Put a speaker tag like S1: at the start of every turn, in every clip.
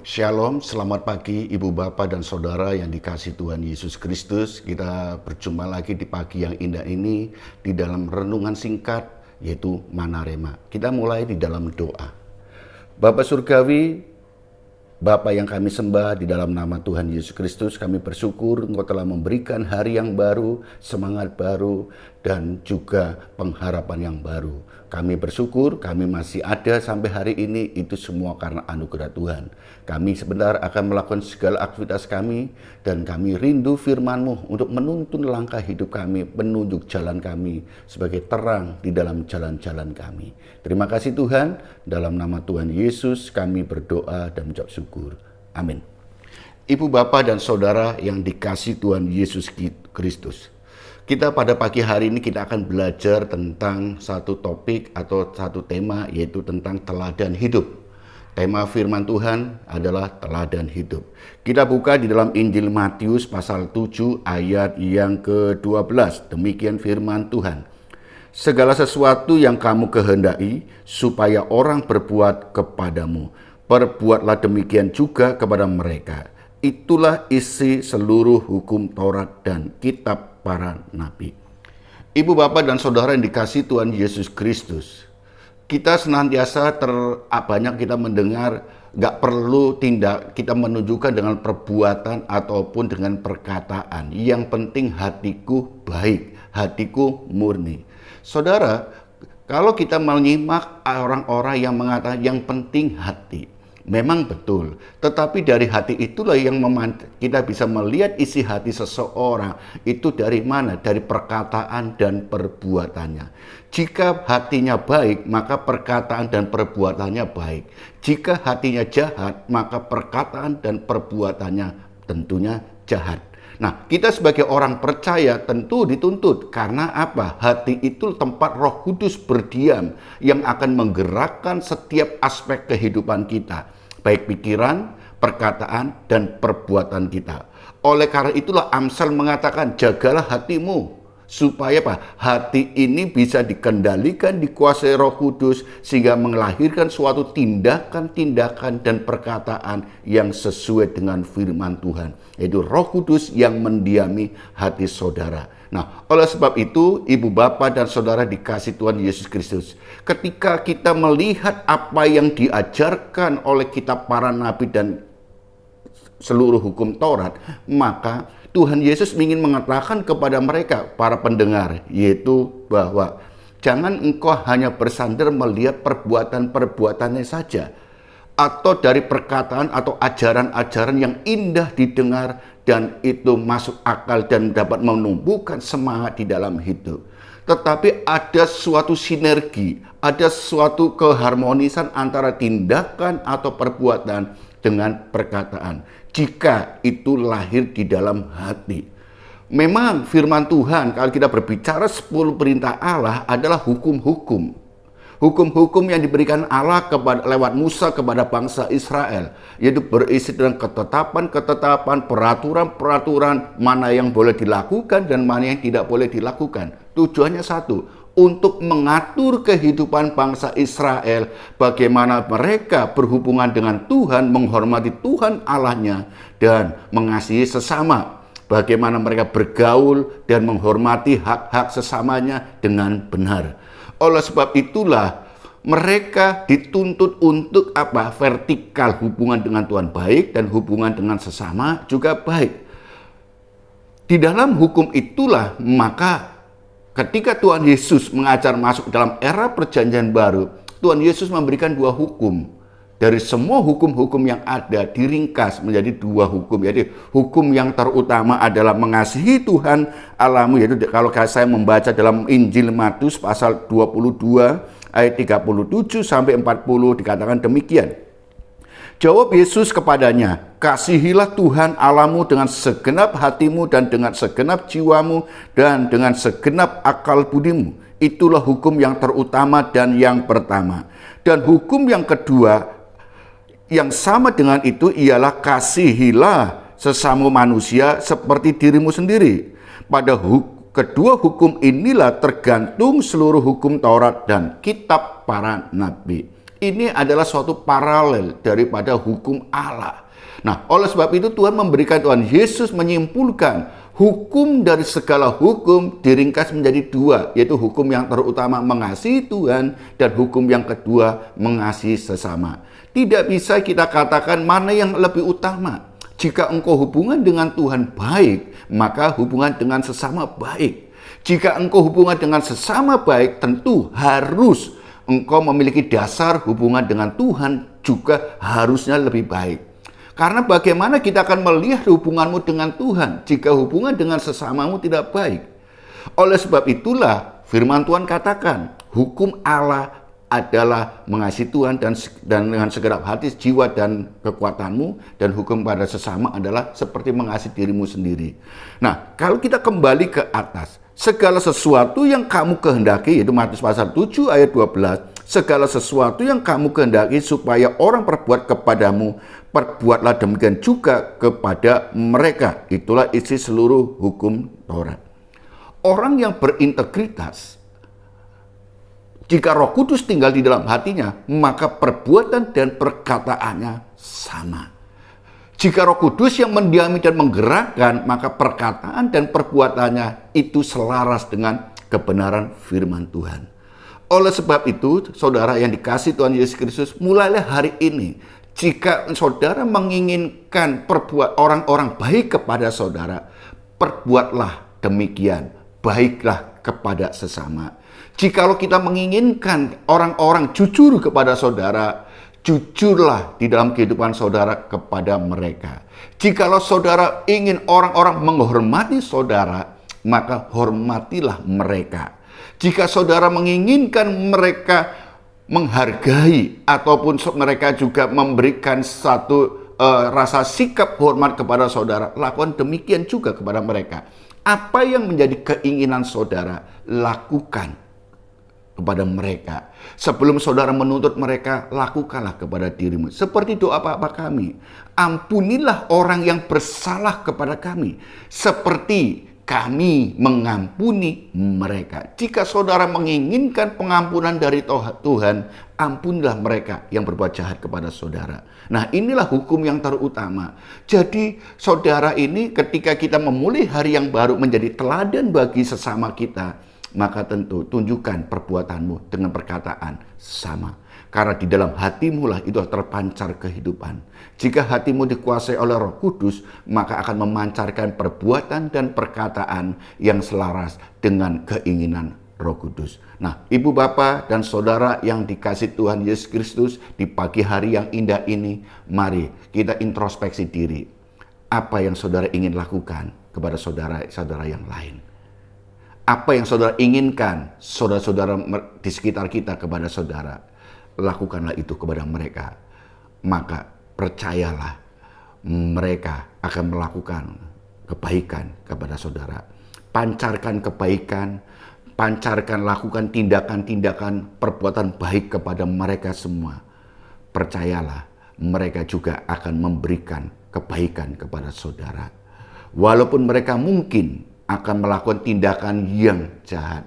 S1: Shalom, selamat pagi Ibu Bapak dan Saudara yang dikasihi Tuhan Yesus Kristus. Kita berjumpa lagi di pagi yang indah ini di dalam renungan singkat yaitu Manarema. Kita mulai di dalam doa. Bapa Surgawi, Bapa yang kami sembah, di dalam nama Tuhan Yesus Kristus kami bersyukur Engkau telah memberikan hari yang baru, semangat baru, dan juga pengharapan yang baru. Kami bersyukur kami masih ada sampai hari ini, itu semua karena anugerah Tuhan. Kami sebentar akan melakukan segala aktivitas kami, dan kami rindu firman-Mu untuk menuntun langkah hidup kami, menunjuk jalan kami sebagai terang di dalam jalan-jalan kami. Terima kasih Tuhan, dalam nama Tuhan Yesus kami berdoa dan mengucap syukur. Amin. Ibu, Bapak, dan Saudara yang dikasihi Tuhan Yesus Kristus. Kita pada pagi hari ini kita akan belajar tentang satu topik atau satu tema, yaitu tentang teladan hidup. Tema firman Tuhan adalah teladan hidup. Kita buka di dalam Injil Matius pasal 7 ayat yang ke-12. Demikian firman Tuhan. Segala sesuatu yang kamu kehendaki supaya orang berbuat kepadamu, perbuatlah demikian juga kepada mereka. Itulah isi seluruh hukum Taurat dan kitab para nabi. Ibu, Bapak, dan Saudara yang dikasihi Tuhan Yesus Kristus, kita senantiasa banyak kita mendengar, gak perlu tindak kita menunjukkan dengan perbuatan ataupun dengan perkataan. Yang penting hatiku baik, hatiku murni. Saudara, kalau kita menyimak orang-orang yang mengatakan yang penting hati, memang betul, tetapi dari hati itulah yang kita bisa melihat isi hati seseorang itu dari mana? Dari perkataan dan perbuatannya. Jika hatinya baik, maka perkataan dan perbuatannya baik. Jika hatinya jahat, maka perkataan dan perbuatannya tentunya jahat. Nah, kita sebagai orang percaya tentu dituntut. Karena apa? Hati itu tempat Roh Kudus berdiam yang akan menggerakkan setiap aspek kehidupan kita, baik pikiran, perkataan, dan perbuatan kita. Oleh karena itulah Amsal mengatakan, jagalah hatimu. Supaya apa? Hati ini bisa dikendalikan, dikuasai Roh Kudus, sehingga melahirkan suatu tindakan-tindakan dan perkataan yang sesuai dengan firman Tuhan. Yaitu Roh Kudus yang mendiami hati saudara. Nah, oleh sebab itu, Ibu, Bapak, dan Saudara dikasihi Tuhan Yesus Kristus, ketika kita melihat apa yang diajarkan oleh kitab para nabi dan seluruh hukum Taurat, maka Tuhan Yesus ingin mengatakan kepada mereka, para pendengar, yaitu bahwa jangan engkau hanya bersandar melihat perbuatan-perbuatannya saja, atau dari perkataan atau ajaran-ajaran yang indah didengar dan itu masuk akal dan dapat menumbuhkan semangat di dalam hidup. Tetapi ada suatu sinergi, ada suatu keharmonisan antara tindakan atau perbuatan dengan perkataan. Jika itu lahir di dalam hati. Memang firman Tuhan, kalau kita berbicara 10 perintah Allah adalah hukum-hukum. Hukum-hukum yang diberikan Allah lewat Musa kepada bangsa Israel. Yaitu berisi dengan ketetapan-ketetapan, peraturan-peraturan mana yang boleh dilakukan dan mana yang tidak boleh dilakukan. Tujuannya satu, untuk mengatur kehidupan bangsa Israel, bagaimana mereka berhubungan dengan Tuhan, menghormati Tuhan Allahnya, dan mengasihi sesama. Bagaimana mereka bergaul dan menghormati hak-hak sesamanya dengan benar. Oleh sebab itulah mereka dituntut untuk apa? Vertikal, hubungan dengan Tuhan baik dan hubungan dengan sesama juga baik. Di dalam hukum itulah maka ketika Tuhan Yesus mengajar masuk dalam era perjanjian baru, Tuhan Yesus memberikan 2 hukum. Dari semua hukum-hukum yang ada diringkas menjadi 2 hukum. Jadi hukum yang terutama adalah mengasihi Tuhan Allahmu, yaitu kalau saya membaca dalam Injil Matius pasal 22 ayat 37 sampai 40 dikatakan demikian. Jawab Yesus kepadanya, kasihilah Tuhan Allahmu dengan segenap hatimu dan dengan segenap jiwamu dan dengan segenap akal budimu. Itulah hukum yang terutama dan yang pertama. Dan hukum yang kedua yang sama dengan itu ialah kasihilah sesama manusia seperti dirimu sendiri. Pada kedua hukum inilah tergantung seluruh hukum Taurat dan kitab para nabi. ini adalah suatu paralel daripada hukum Allah. Nah, oleh sebab itu Tuhan Yesus menyimpulkan hukum dari segala hukum diringkas menjadi dua, yaitu hukum yang terutama mengasihi Tuhan dan hukum yang kedua mengasihi sesama. Tidak bisa kita katakan mana yang lebih utama. Jika engkau hubungan dengan Tuhan baik, maka hubungan dengan sesama baik. Jika engkau hubungan dengan sesama baik, tentu harus engkau memiliki dasar hubungan dengan Tuhan juga harusnya lebih baik. Karena bagaimana kita akan melihat hubunganmu dengan Tuhan jika hubungan dengan sesamamu tidak baik? Oleh sebab itulah firman Tuhan katakan, hukum Allah adalah mengasihi Tuhan dan dengan segenap hati, jiwa, dan kekuatanmu, dan hukum pada sesama adalah seperti mengasihi dirimu sendiri. Nah, kalau kita kembali ke atas, segala sesuatu yang kamu kehendaki, yaitu Matius pasal 7 ayat 12, segala sesuatu yang kamu kehendaki supaya orang perbuat kepadamu, perbuatlah demikian juga kepada mereka. Itulah isi seluruh hukum Taurat. Orang yang berintegritas, jika Roh Kudus tinggal di dalam hatinya, maka perbuatan dan perkataannya sama. Jika Roh Kudus yang mendiami dan menggerakkan, maka perkataan dan perbuatannya itu selaras dengan kebenaran firman Tuhan. Oleh sebab itu, saudara yang dikasihi Tuhan Yesus Kristus, mulailah hari ini, jika saudara menginginkan perbuat orang-orang baik kepada saudara, perbuatlah demikian, baiklah kepada sesama. Jikalau kita menginginkan orang-orang jujur kepada saudara, jujurlah di dalam kehidupan saudara kepada mereka. Jikalau saudara ingin orang-orang menghormati saudara, maka hormatilah mereka. Jika saudara menginginkan mereka menghargai ataupun mereka juga memberikan satu rasa sikap hormat kepada saudara, lakukan demikian juga kepada mereka. Apa yang menjadi keinginan saudara, lakukan kepada mereka. Sebelum saudara menuntut mereka, lakukanlah kepada dirimu. Seperti doa Bapa kami, ampunilah orang yang bersalah kepada kami, seperti kami mengampuni mereka. Jika saudara menginginkan pengampunan dari Tuhan, ampunilah mereka yang berbuat jahat kepada saudara. Nah, inilah hukum yang terutama. Jadi, saudara ini ketika kita memulai hari yang baru menjadi teladan bagi sesama kita, maka tentu tunjukkan perbuatanmu dengan perkataan sama. Karena di dalam hatimu lah itu terpancar kehidupan. Jika hatimu dikuasai oleh Roh Kudus, maka akan memancarkan perbuatan dan perkataan yang selaras dengan keinginan Roh Kudus. Nah, Ibu, Bapak, dan Saudara yang dikasihi Tuhan Yesus Kristus, di pagi hari yang indah ini, mari kita introspeksi diri. Apa yang saudara ingin lakukan kepada saudara-saudara yang lain? Apa yang saudara inginkan saudara-saudara di sekitar kita kepada saudara, lakukanlah itu kepada mereka. Maka percayalah, mereka akan melakukan kebaikan kepada saudara. Pancarkan kebaikan, lakukan tindakan-tindakan perbuatan baik kepada mereka semua. Percayalah, mereka juga akan memberikan kebaikan kepada saudara. Walaupun mereka mungkin akan melakukan tindakan yang jahat,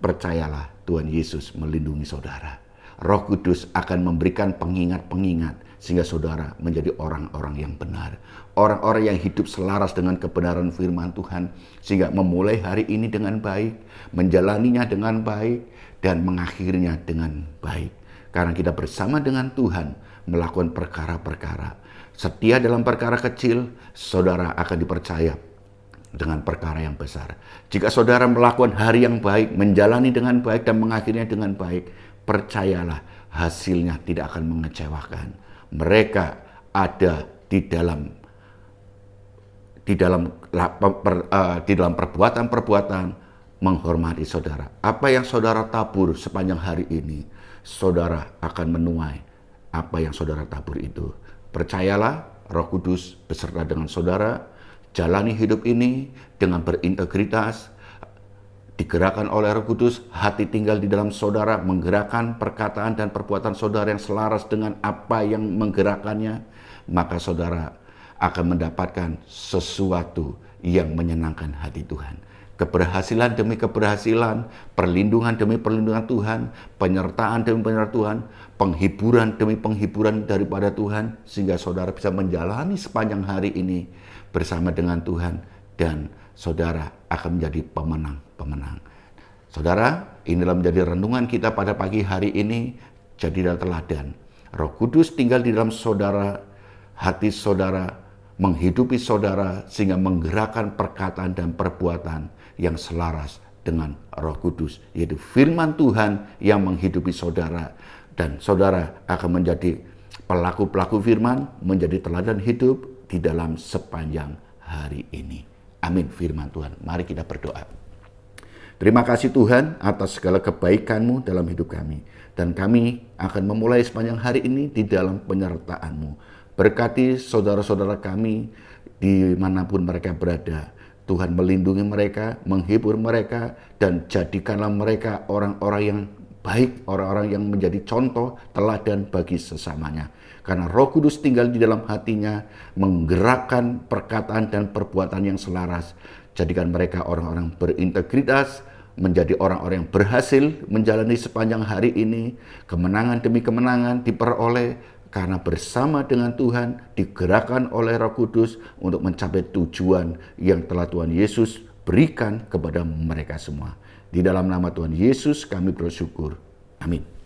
S1: percayalah Tuhan Yesus melindungi saudara. Roh Kudus akan memberikan pengingat-pengingat sehingga saudara menjadi orang-orang yang benar. Orang-orang yang hidup selaras dengan kebenaran firman Tuhan sehingga memulai hari ini dengan baik, menjalaninya dengan baik, dan mengakhirinya dengan baik. Karena kita bersama dengan Tuhan melakukan perkara-perkara. Setia dalam perkara kecil, saudara akan dipercaya dengan perkara yang besar. Jika saudara melakukan hari yang baik, menjalani dengan baik, dan mengakhirinya dengan baik, percayalah hasilnya tidak akan mengecewakan. Mereka ada di dalam perbuatan-perbuatan menghormati saudara. Apa yang saudara tabur sepanjang hari ini, saudara akan menuai apa yang saudara tabur itu. Percayalah, Roh Kudus beserta dengan saudara. Jalani hidup ini dengan berintegritas, digerakkan oleh Roh Kudus, hati tinggal di dalam saudara, menggerakkan perkataan dan perbuatan saudara yang selaras dengan apa yang menggerakkannya, maka saudara akan mendapatkan sesuatu yang menyenangkan hati Tuhan. keberhasilan demi keberhasilan, perlindungan demi perlindungan Tuhan, penyertaan demi penyertaan Tuhan, penghiburan demi penghiburan daripada Tuhan, sehingga saudara bisa menjalani sepanjang hari ini bersama dengan Tuhan, dan saudara akan menjadi pemenang-pemenang. Saudara, inilah menjadi renungan kita pada pagi hari ini. Jadilah teladan. Roh Kudus tinggal di dalam saudara, hati saudara, menghidupi saudara, sehingga menggerakkan perkataan dan perbuatan yang selaras dengan Roh Kudus, yaitu firman Tuhan yang menghidupi saudara, dan saudara akan menjadi pelaku-pelaku firman, menjadi teladan hidup di dalam sepanjang hari ini. Amin. Firman Tuhan. Mari kita berdoa. Terima kasih Tuhan atas segala kebaikan-Mu dalam hidup kami. Dan kami akan memulai sepanjang hari ini di dalam penyertaan-Mu. Berkati saudara-saudara kami dimanapun mereka berada. Tuhan melindungi mereka, menghibur mereka, dan jadikanlah mereka orang-orang yang baik, orang-orang yang menjadi contoh, teladan bagi sesamanya. Karena Roh Kudus tinggal di dalam hatinya, menggerakkan perkataan dan perbuatan yang selaras. Jadikan mereka orang-orang berintegritas, menjadi orang-orang yang berhasil menjalani sepanjang hari ini. Kemenangan demi kemenangan diperoleh karena bersama dengan Tuhan, digerakkan oleh Roh Kudus untuk mencapai tujuan yang telah Tuhan Yesus berikan kepada mereka semua. Di dalam nama Tuhan Yesus kami bersyukur. Amin.